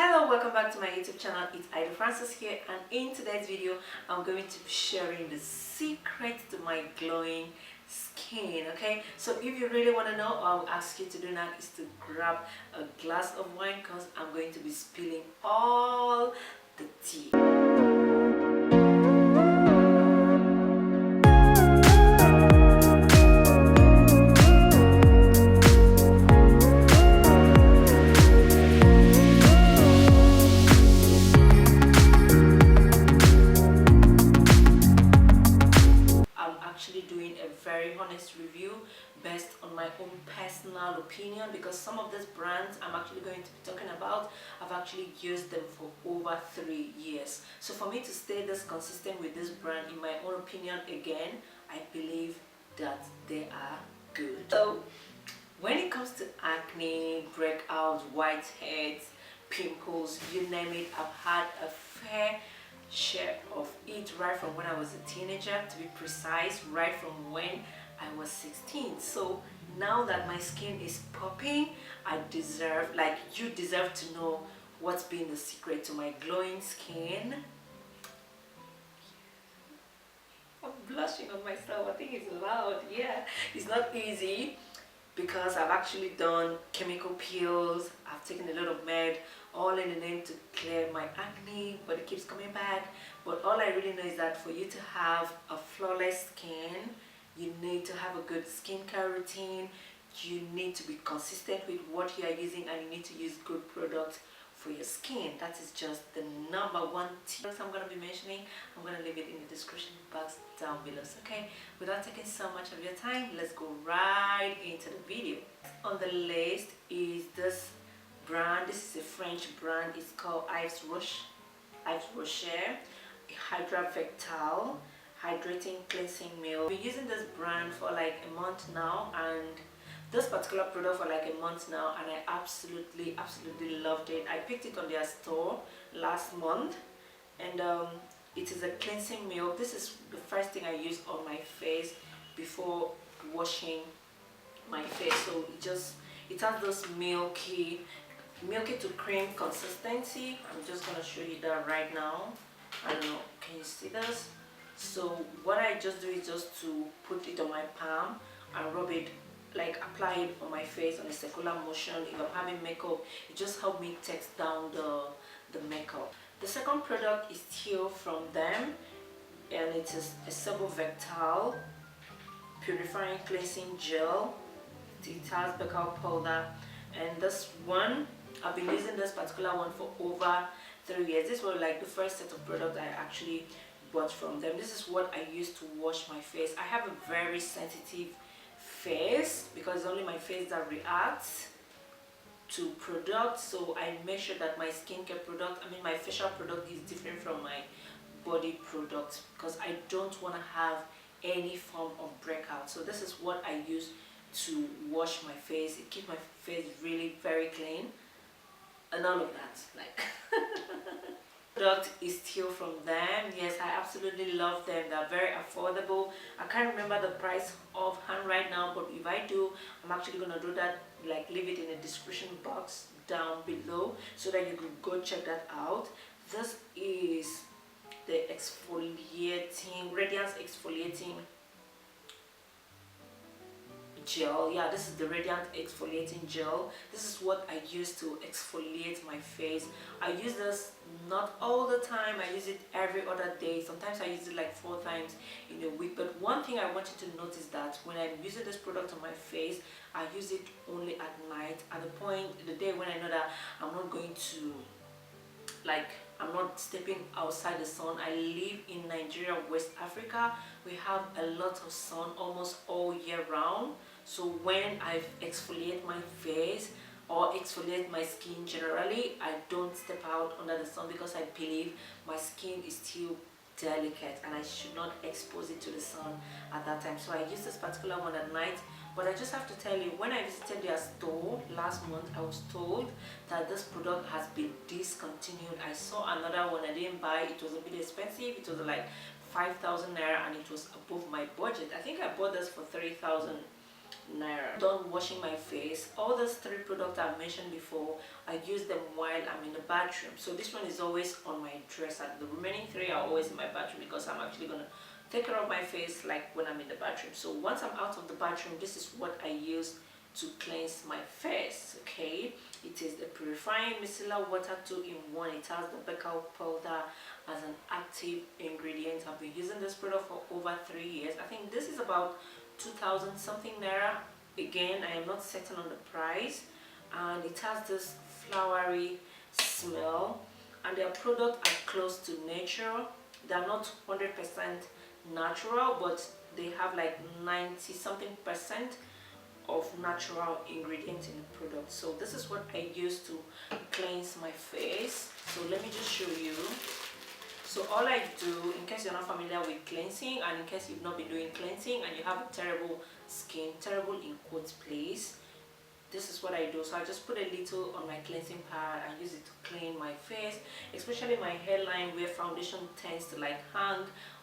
Hello, welcome back to my YouTube channel. It's Ideefrancis here, and in today's video I'm going to be sharing the secret to my glowing skin. Okay, so if you really want to know, I'll ask you to do that is to grab a glass of wine because I'm going to be spilling all the tea. Doing a very honest review based on my own personal opinion, because some of these brands I'm actually going to be talking about, I've actually used them for over 3 years. So for me to stay this consistent with this brand, in my own opinion, again, I believe that they are good. So when it comes to acne, breakouts, whiteheads, pimples, you name it, I've had a fair share of it right from when I was a teenager, to be precise, right from when I was 16. So now that my skin is popping, I deserve, like you deserve to know what's been the secret to my glowing skin. I'm blushing on myself. I think it's loud. Yeah, it's not easy because I've actually done chemical peels, I've taken a lot of med, all in the name to clear my acne, but it keeps coming back. But all I really know is that for you to have a flawless skin, you need to have a good skincare routine, you need to be consistent with what you are using, and you need to use good products for your skin. That is just the #1 tip I'm going to be mentioning. I'm going to leave it in the description box down below. Okay, without taking so much of your time, let's go right into the video. On the list is this brand. This is a French brand. It's called Yves Rocher Hydrating Cleansing Gel. I've been using this brand for like a month now, and this particular product for like a month now, and I absolutely loved it. I picked it on their store last month, and it is a cleansing milk. This is the first thing I use on my face before washing my face. So it has this milky to cream consistency. I'm just gonna show you that right now. I don't know, can you see this? So what I just do is just to put it on my palm and rub it, like apply it on my face on a circular motion. If I'm having makeup, it just helps me text down the makeup. The second product is still from them, and it is a Sebovectal Purifying Cleansing Gel. It has bacal powder, and this one, I've been using this particular one for over 3 years. This was like the first set of products I actually bought from them. This is what I use to wash my face. I have a very sensitive face because it's only my face that reacts to products, so I make sure that my skincare product, my facial product, is different from my body product because I don't want to have any form of breakout. So this is what I use to wash my face. It keeps my face really very clean and all of that, like product is still from them. Yes, I absolutely love them. They're very affordable. I can't remember the price offhand right now, but if I do, I'm actually gonna do that, like leave it in the description box down below so that you can go check that out. This is the Radiance Exfoliating Gel. Yeah, this is the Radiance Exfoliating Gel. This is what I use to exfoliate my face. I use this not all the time. I use it every other day. Sometimes I use it like 4 times in a week. But one thing I want you to notice is that when I'm using this product on my face, I use it only at night, at the point in the day when I know that I'm not going to, like, I'm not stepping outside the sun. I live in Nigeria, West Africa. We have a lot of sun almost all year round. So when I exfoliate my face or exfoliate my skin generally, I don't step out under the sun because I believe my skin is still delicate and I should not expose it to the sun at that time. So I use this particular one at night. But I just have to tell you, when I visited their store last month, I was told that this product has been discontinued. I saw another one, I didn't buy. It was a bit expensive. It was like 5,000 naira and it was above my budget. I think I bought this for 3,000 naira. Done washing my face. All those three products I've mentioned before, I use them while I'm in the bathroom. So this one is always on my dresser. The remaining three are always in my bathroom because I'm actually gonna take care of my face like when I'm in the bathroom. So once I'm out of the bathroom, this is what I use to cleanse my face. Okay, it is the Purifying Micellar Water 2-in-1. It has the Bacal powder as an active ingredient. I've been using this product for over 3 years. I think this is about 2,000 something naira. Again, I am not certain on the price, and it has this flowery smell, and their products are close to nature. They're not 100% natural, but they have like 90 something percent of natural ingredients in the product. So this is what I use to cleanse my face. So let me just show you. So all I do, in case you're not familiar with cleansing, and in case you've not been doing cleansing and you have a terrible skin, terrible in quotes please, this is what I do. So I just put a little on my cleansing pad and use it to clean my face, especially my hairline where foundation tends to like hang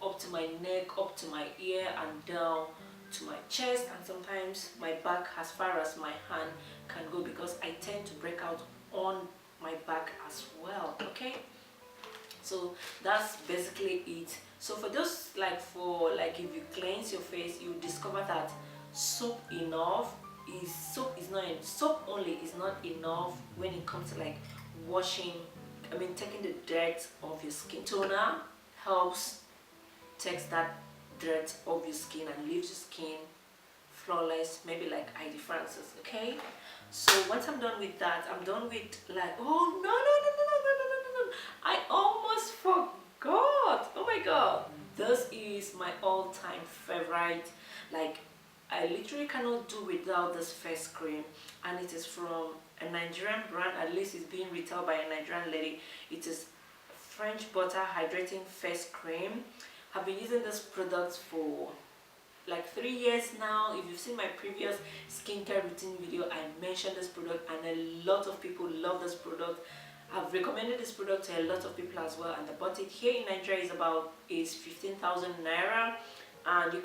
up to my neck, up to my ear, and down to my chest, and sometimes my back as far as my hand can go, because I tend to break out on my back as well. Okay, so that's basically it. So for those if you cleanse your face, you discover that soap only is not enough when it comes to like washing, taking the dirt off your skin. Toner helps takes that dirt off your skin and leaves your skin flawless, maybe like Ideefrancis. Okay, so once I'm done with that, I'm done with oh no, I almost forgot. Oh my god, this is my all-time favorite. Like, I literally cannot do without this face cream, and it is from a Nigerian brand. At least it's being retailed by a Nigerian lady. It is French Butter Hydrating Face Cream. I've been using this product for like 3 years now. If you've seen my previous skincare routine video, I mentioned this product, and a lot of people love this product. I've recommended this product to a lot of people as well, and the budget here in Nigeria is 15,000 naira. And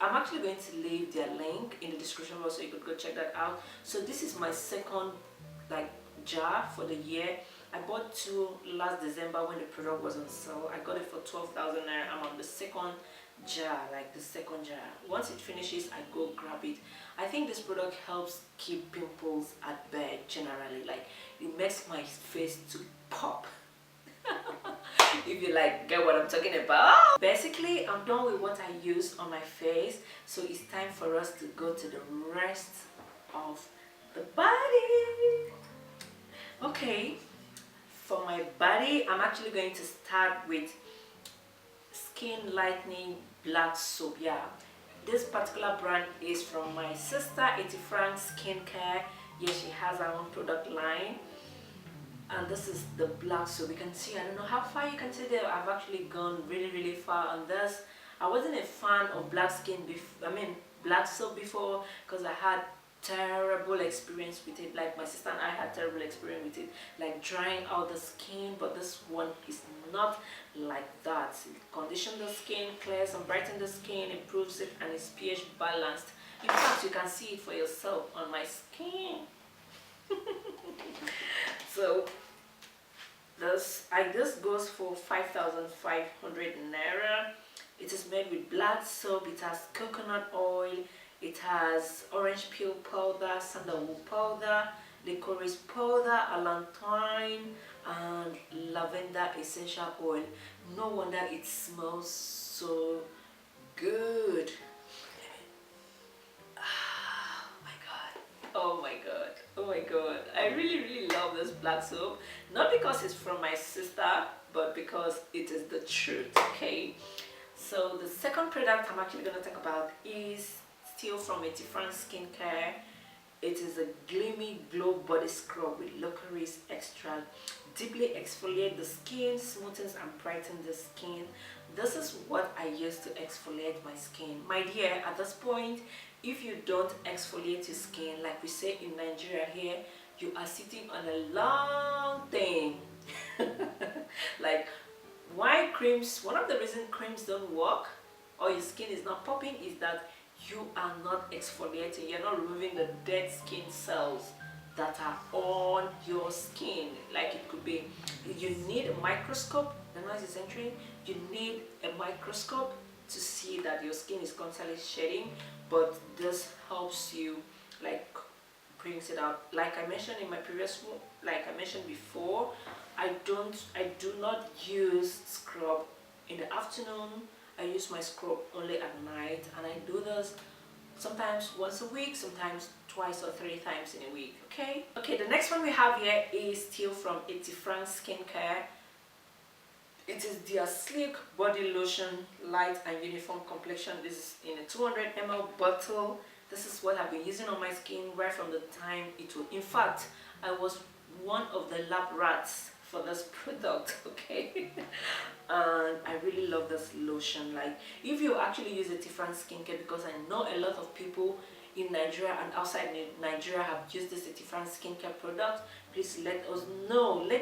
I'm actually going to leave their link in the description box so you could go check that out. So this is my second jar for the year. I bought 2 last December when the product was on sale. I got it for 12,000 naira. I'm on the second jar, Once it finishes, I go grab it. I think this product helps keep pimples at bay generally. Like, it makes my face to pop. If you get what I'm talking about. Basically, I'm done with what I use on my face, so it's time for us to go to the rest of the body. Okay, for my body, I'm actually going to start with Skin Lightening Black Soap. Yeah, this particular brand is from my sister, Ideefrancis Skincare. Yes, she has her own product line. And this is the black soap. You can see, I don't know how far you can see there. I've actually gone really far on this. I wasn't a fan of black soap before, because I had terrible experience with it. Like, my sister and I had terrible experience with it, like drying out the skin. But this one is not like that. It conditions the skin, clears and brightens the skin, improves it, and is pH balanced. In fact, you can see it for yourself on my skin. So this goes for 5,500 naira. It is made with black soap. It has coconut oil, it has orange peel powder, sandalwood powder, licorice powder, allantoin, and lavender essential oil. No wonder it smells so good. Oh my god, oh my god, I really love this black soap. Not because it's from my sister, but because it is the truth. Okay, so the second product I'm actually going to talk about is still from Ideefrancis Skincare. It is a Gleamy Glow Body Scrub with licorice extract. Deeply exfoliate the skin, smoothens and brightens the skin. This is what I use to exfoliate my skin. My dear, at this point, if you don't exfoliate your skin, like we say in Nigeria here, you are sitting on a long thing. Like, why creams? One of the reasons creams don't work or your skin is not popping is that you are not exfoliating, you're not removing the dead skin cells that are on your skin. Like it could be, you need a microscope, the noise is entering, you need a microscope to see that your skin is constantly shedding, but this helps you, like brings it out. Like I mentioned in my previous, like I mentioned before, I do not use scrub in the afternoon. I use my scrub only at night, and I do this sometimes once a week, sometimes twice or 3 times in a week. Okay, the next one we have here is still from Ideefrancis skincare. It is their sleek body lotion, light and uniform complexion. This is in a 200 ml bottle. This is what I've been using on my skin right from the time it was. In fact, I was one of the lab rats for this product, okay? And I really love this lotion. Like, if you actually use Ideefrancis skincare, because I know a lot of people in Nigeria and outside Nigeria have used this Ideefrancis skincare product, please let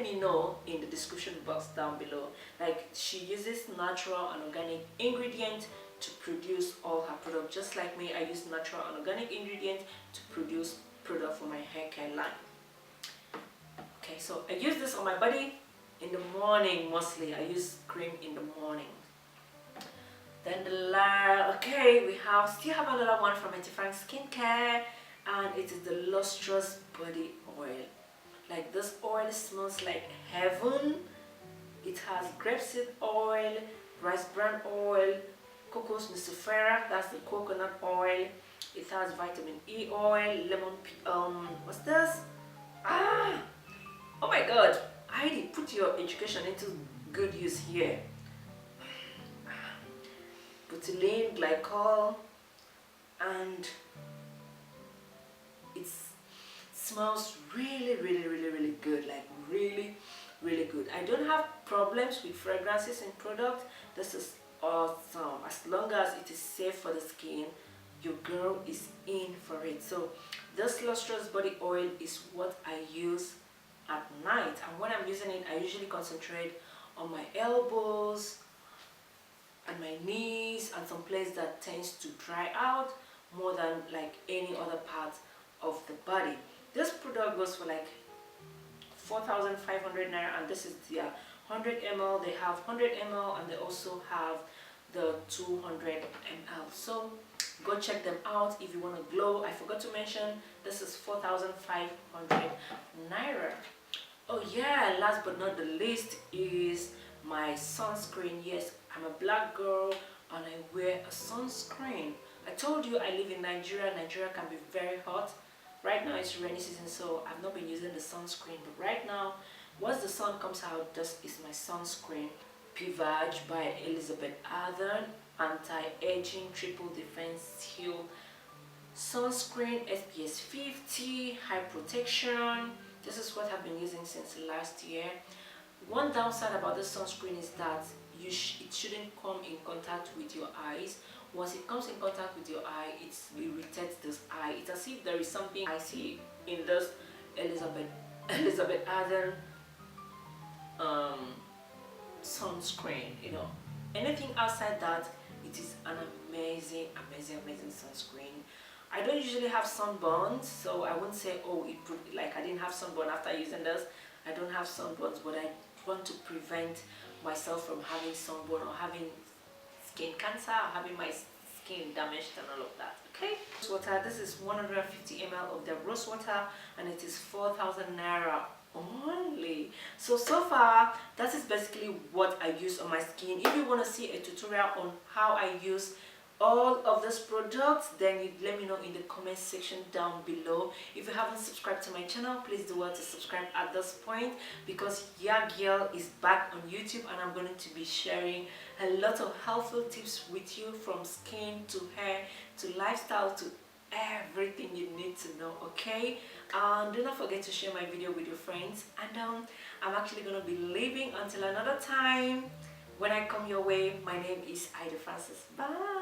me know in the description box down below. Like, she uses natural and organic ingredients to produce all her product. Just like me, I use natural and organic ingredients to produce product for my hair care line. Okay, so I use this on my body in the morning mostly. I use cream in the morning. Then okay, we still have another one from Ideefrancis skincare, and it is the Lustrous Body Oil. Like, this oil smells like heaven. It has grapeseed oil, rice bran oil, cocos nucifera, that's the coconut oil. It has vitamin E oil, what's this? Oh my god, Heidi, put your education into good use here. Butylene glycol, and it smells really good, like really good. I don't have problems with fragrances in product. This is awesome. As long as it is safe for the skin, your girl is in for it. So this Lustrous Body Oil is what I use at night, and when I'm using it, I usually concentrate on my elbows and my knees and some place that tends to dry out more than like any other part of the body. This product goes for like 4,500 naira, and this is their 100 ml. They have 100 ml and they also have the 200 ml. So go check them out if you want to glow. I forgot to mention this is 4,500 naira. Oh yeah, last but not the least is my sunscreen. Yes, I'm a black girl and I wear a sunscreen. I told you I live in Nigeria. Nigeria can be very hot. Right now it's rainy season, so I've not been using the sunscreen, but right now once the sun comes out, this is my sunscreen. Pivage by Elizabeth Arden, anti-aging triple defense steel sunscreen, SPF 50, high protection. This is what I've been using since last year. One downside about this sunscreen is that it shouldn't come in contact with your eyes. Once it comes in contact with your eye, it irritates this eye. It's as if there is something I see in this Elizabeth Arden sunscreen. You know, anything outside that, it is an amazing sunscreen. I don't usually have sunburns, so I wouldn't say, oh, like I didn't have sunburn after using this. I don't have sunburns, but I want to prevent myself from having sunburn or having skin cancer or having my skin damaged and all of that. Okay, rose water. This is 150 ml of the rose water, and it is 4,000 naira only. So far that is basically what I use on my skin. If you want to see a tutorial on how I use all of these products, then you let me know in the comment section down below. If you haven't subscribed to my channel, please do well to subscribe at this point, because your girl is back on YouTube and I'm going to be sharing a lot of helpful tips with you, from skin to hair to lifestyle to everything you need to know. Okay, do not forget to share my video with your friends, and I'm actually going to be leaving until another time. When I come your way, my name is Ideefrancis. Bye.